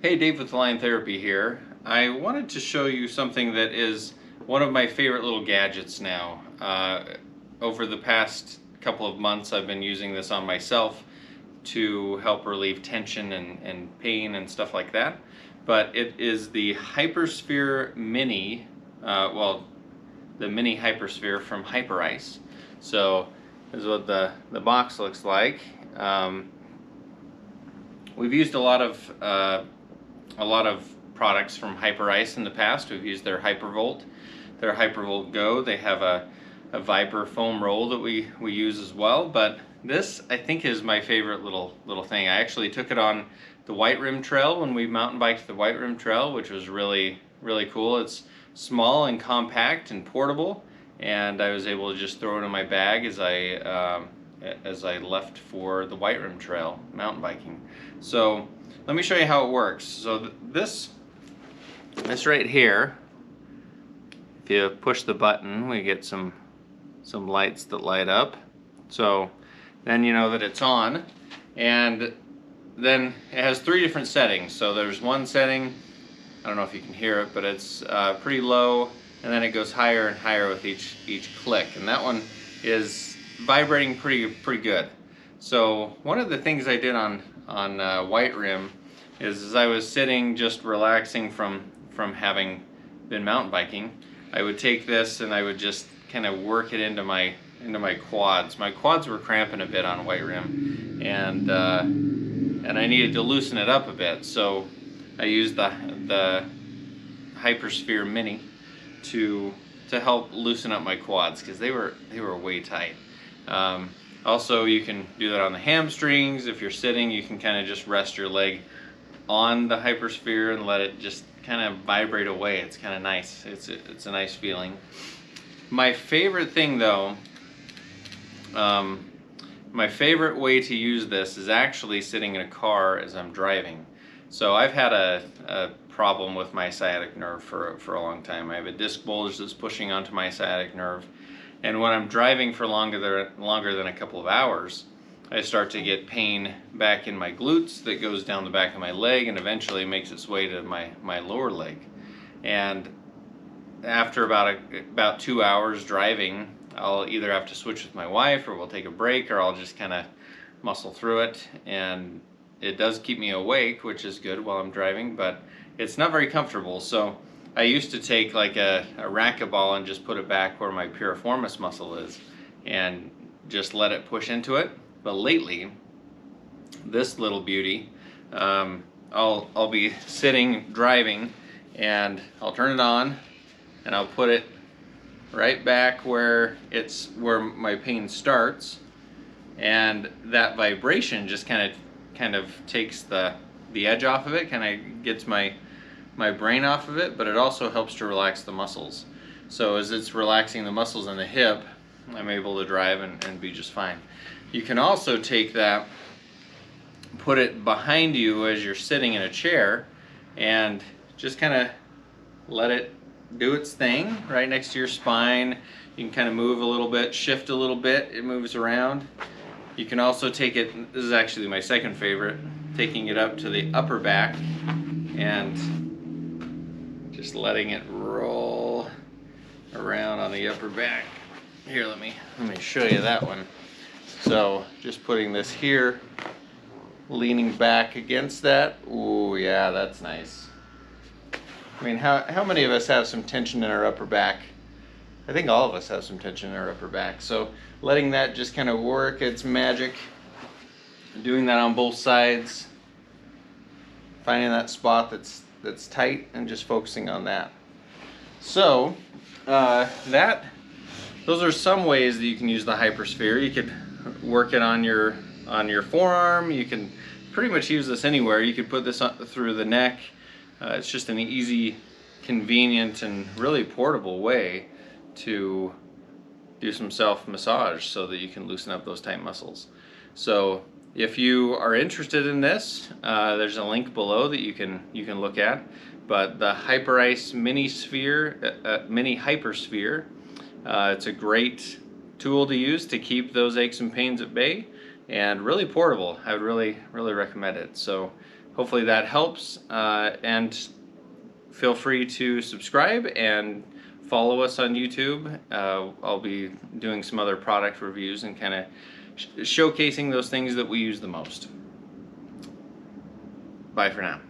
Hey, Dave with Line Therapy here. I wanted to show you something that is one of my favorite little gadgets now. Over the past couple of months I've been using this on myself to help relieve tension and pain and stuff like that. But it is the Hypershere Mini, the Mini Hypersphere from Hyperice. So this is what the box looks like. We've used a lot of products from Hyperice in the past. We've used their Hypervolt Go. They have a Viper foam roll that we use as well. But this, I think, is my favorite little thing. I actually took it on the White Rim Trail when we mountain biked the White Rim Trail, which was really cool. It's small and compact and portable, and I was able to just throw it in my bag as I left for the White Rim Trail mountain biking. So let me show you how it works. So this right here, if you push the button, we get some lights that light up. So then you know that it's on, and then it has 3 different settings. So there's one setting, I don't know if you can hear it, but it's pretty low, and then it goes higher and higher with each click, and that one is vibrating pretty good. So one of the things I did on White Rim is, as I was sitting just relaxing from having been mountain biking, I would take this and I would just kind of work it into my quads. My quads were cramping a bit on White Rim, and I needed to loosen it up a bit. So I used the Hypershere Mini to help loosen up my quads, because they were way tight. Also, you can do that on the hamstrings. If you're sitting, you can kind of just rest your leg on the Hypersphere and let it just kind of vibrate away. It's kind of nice. It's a nice feeling. My favorite thing, though, my favorite way to use this is actually sitting in a car as I'm driving. So I've had a problem with my sciatic nerve for a long time. I have a disc bulge that's pushing onto my sciatic nerve. And when I'm driving for longer than a couple of hours, I start to get pain back in my glutes that goes down the back of my leg and eventually makes its way to my lower leg. And after about 2 hours driving, I'll either have to switch with my wife, or we'll take a break, or I'll just kind of muscle through it. And it does keep me awake, which is good while I'm driving, but it's not very comfortable. So I used to take like a racquetball and just put it back where my piriformis muscle is and just let it push into it. But lately, this little beauty, I'll be sitting driving, and I'll turn it on and I'll put it right back where my pain starts, and that vibration just kind of takes the edge off of it, kind of gets my brain off of it, but it also helps to relax the muscles. So as it's relaxing the muscles in the hip, I'm able to drive and be just fine. You can also take that, put it behind you as you're sitting in a chair, and just kind of let it do its thing right next to your spine. You can kind of move a little bit, shift a little bit, it moves around. You can also take it, this is actually my second favorite, taking it up to the upper back and just letting it roll around on the upper back. Here, let me show you that one. So just putting this here, leaning back against that. Ooh, yeah, that's nice. I mean, how many of us have some tension in our upper back? I think all of us have some tension in our upper back. So letting that just kind of work its magic, doing that on both sides, finding that spot that's tight and just focusing on that. So those are some ways that you can use the Hypersphere. You could work it on your forearm. You can pretty much use this anywhere. You could put this through the neck. It's just an easy, convenient, and really portable way to do some self-massage so that you can loosen up those tight muscles. So if you are interested in this, there's a link below that you can look at. But the Hyperice Mini Hypersphere, it's a great tool to use to keep those aches and pains at bay, and really portable. I would really recommend it. So hopefully that helps, and feel free to subscribe and follow us on YouTube. I'll be doing some other product reviews and kind of showcasing those things that we use the most. Bye for now.